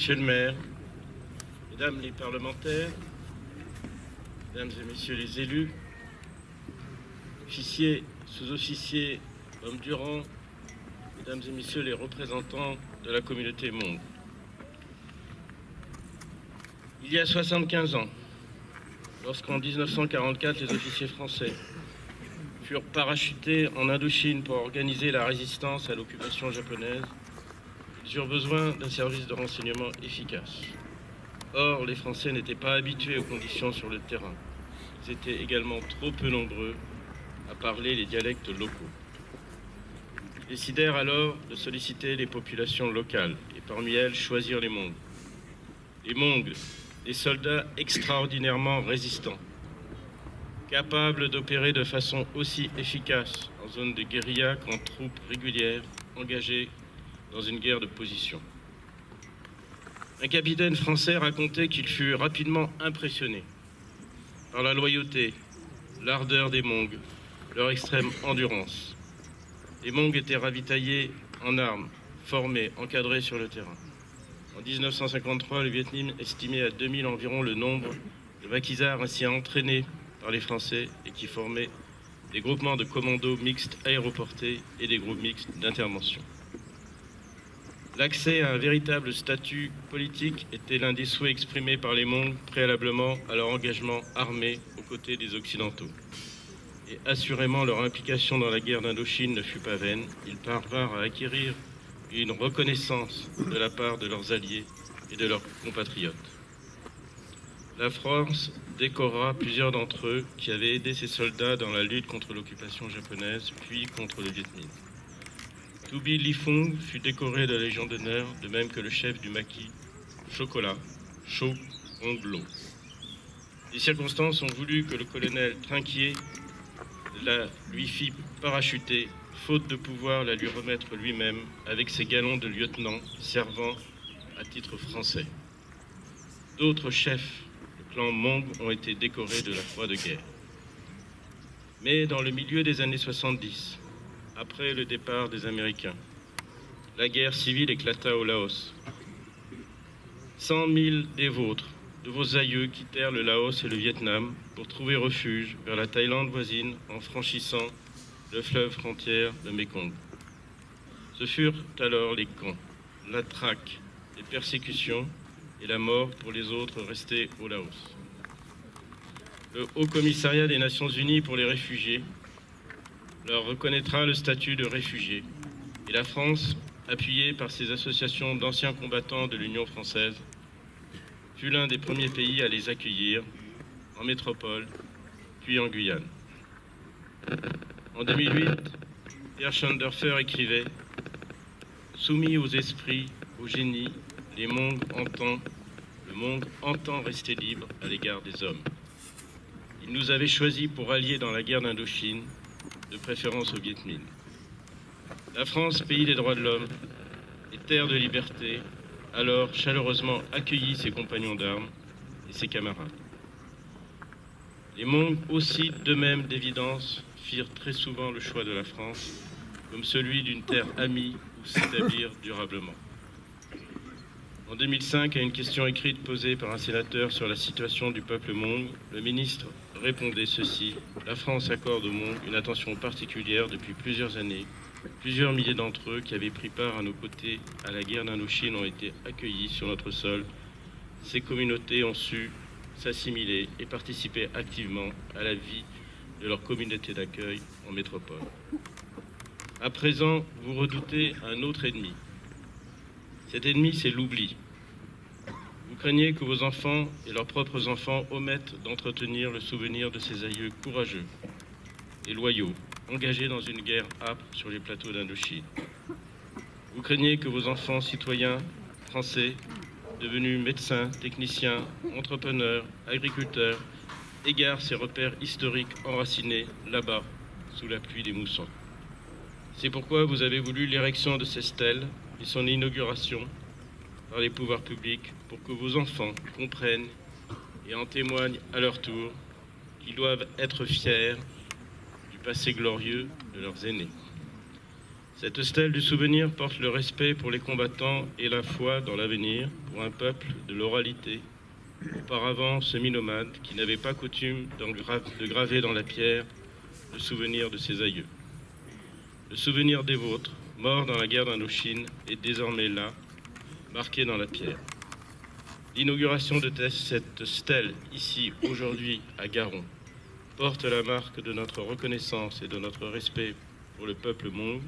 Monsieur le maire, mesdames les parlementaires, mesdames et messieurs les élus, officiers, sous-officiers, hommes du rang, mesdames et messieurs les représentants de la communauté Hmong. Il y a 75 ans, lorsqu'en 1944 les officiers français furent parachutés en Indochine pour organiser la résistance à l'occupation japonaise, ils eurent besoin d'un service de renseignement efficace. Or, les Français n'étaient pas habitués aux conditions sur le terrain. Ils étaient également trop peu nombreux à parler les dialectes locaux. Ils décidèrent alors de solliciter les populations locales et parmi elles choisir les Hmong. Les Hmong, des soldats extraordinairement résistants, capables d'opérer de façon aussi efficace en zone de guérilla qu'en troupes régulières engagées dans une guerre de position. Un capitaine français racontait qu'il fut rapidement impressionné par la loyauté, l'ardeur des Hmong, leur extrême endurance. Les Hmong étaient ravitaillés en armes, formés, encadrés sur le terrain. En 1953, le Viet Minh estimait à 2000 environ le nombre de maquisards ainsi entraînés par les Français et qui formaient des groupements de commandos mixtes aéroportés et des groupes mixtes d'intervention. L'accès à un véritable statut politique était l'un des souhaits exprimés par les Hmong préalablement à leur engagement armé aux côtés des Occidentaux. Et assurément, leur implication dans la guerre d'Indochine ne fut pas vaine. Ils parvinrent à acquérir une reconnaissance de la part de leurs alliés et de leurs compatriotes. La France décorera plusieurs d'entre eux qui avaient aidé ses soldats dans la lutte contre l'occupation japonaise, puis contre le Viet Minh. Thubi Lifung fut décoré de la Légion d'honneur, de même que le chef du maquis Chocolat, Cho Hong Lo. Les circonstances ont voulu que le colonel Trinquier la lui fit parachuter, faute de pouvoir la lui remettre lui-même, avec ses galons de lieutenant servant à titre français. D'autres chefs du clan Hmong ont été décorés de la Croix de guerre. Mais dans le milieu des années 70, après le départ des Américains, la guerre civile éclata au Laos. 100 000 des vôtres, de vos aïeux, quittèrent le Laos et le Vietnam pour trouver refuge vers la Thaïlande voisine en franchissant le fleuve frontière de Mékong. Ce furent alors les camps, la traque, les persécutions et la mort pour les autres restés au Laos. Le Haut Commissariat des Nations Unies pour les réfugiés leur reconnaîtra le statut de réfugiés. Et la France, appuyée par ses associations d'anciens combattants de l'Union française, fut l'un des premiers pays à les accueillir, en métropole, puis en Guyane. En 2008, Pierre Schonderfer écrivait « Soumis aux esprits, aux génies, le Hmong entend rester libre à l'égard des hommes. Il nous avait choisis pour alliés dans la guerre d'Indochine, de préférence au Viet Minh. La France, pays des droits de l'homme et terre de liberté, alors chaleureusement accueillit ses compagnons d'armes et ses camarades. Les Hmong aussi, d'eux-mêmes d'évidence, firent très souvent le choix de la France comme celui d'une terre amie où s'établir durablement. En 2005, à une question écrite posée par un sénateur sur la situation du peuple Hmong, le ministre répondait ceci: la France accorde aux Hmong une attention particulière depuis plusieurs années. Plusieurs milliers d'entre eux qui avaient pris part à nos côtés à la guerre d'Indochine ont été accueillis sur notre sol. Ces communautés ont su s'assimiler et participer activement à la vie de leur communauté d'accueil en métropole. À présent, vous redoutez un autre ennemi. Cet ennemi, c'est l'oubli. Vous craignez que vos enfants et leurs propres enfants omettent d'entretenir le souvenir de ces aïeux courageux et loyaux, engagés dans une guerre âpre sur les plateaux d'Indochine. Vous craignez que vos enfants citoyens français, devenus médecins, techniciens, entrepreneurs, agriculteurs, égarent ces repères historiques enracinés là-bas, sous la pluie des moussons. C'est pourquoi vous avez voulu l'érection de ces stèles et son inauguration par les pouvoirs publics pour que vos enfants comprennent et en témoignent à leur tour qu'ils doivent être fiers du passé glorieux de leurs aînés. Cette stèle du souvenir porte le respect pour les combattants et la foi dans l'avenir pour un peuple de l'oralité, auparavant semi-nomade, qui n'avait pas coutume de graver dans la pierre le souvenir de ses aïeux. Le souvenir des vôtres, morts dans la guerre d'Indochine, est désormais là, marqué dans la pierre. L'inauguration de cette stèle, ici, aujourd'hui, à Garon, porte la marque de notre reconnaissance et de notre respect pour le peuple Hmong,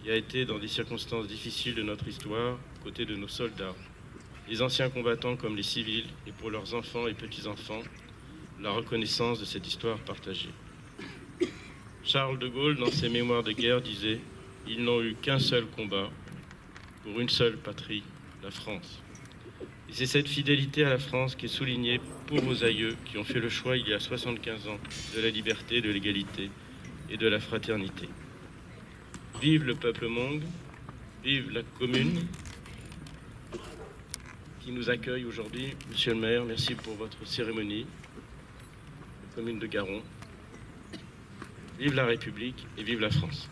qui a été, dans des circonstances difficiles de notre histoire, aux côtés de nos soldats, les anciens combattants comme les civils, et pour leurs enfants et petits-enfants, la reconnaissance de cette histoire partagée. Charles de Gaulle, dans ses mémoires de guerre, disait « Ils n'ont eu qu'un seul combat pour une seule patrie, la France ». Et c'est cette fidélité à la France qui est soulignée pour vos aïeux qui ont fait le choix il y a 75 ans de la liberté, de l'égalité et de la fraternité. Vive le peuple Hmong, vive la commune qui nous accueille aujourd'hui. Monsieur le maire, merci pour votre cérémonie. La commune de Garon. Vive la République et vive la France.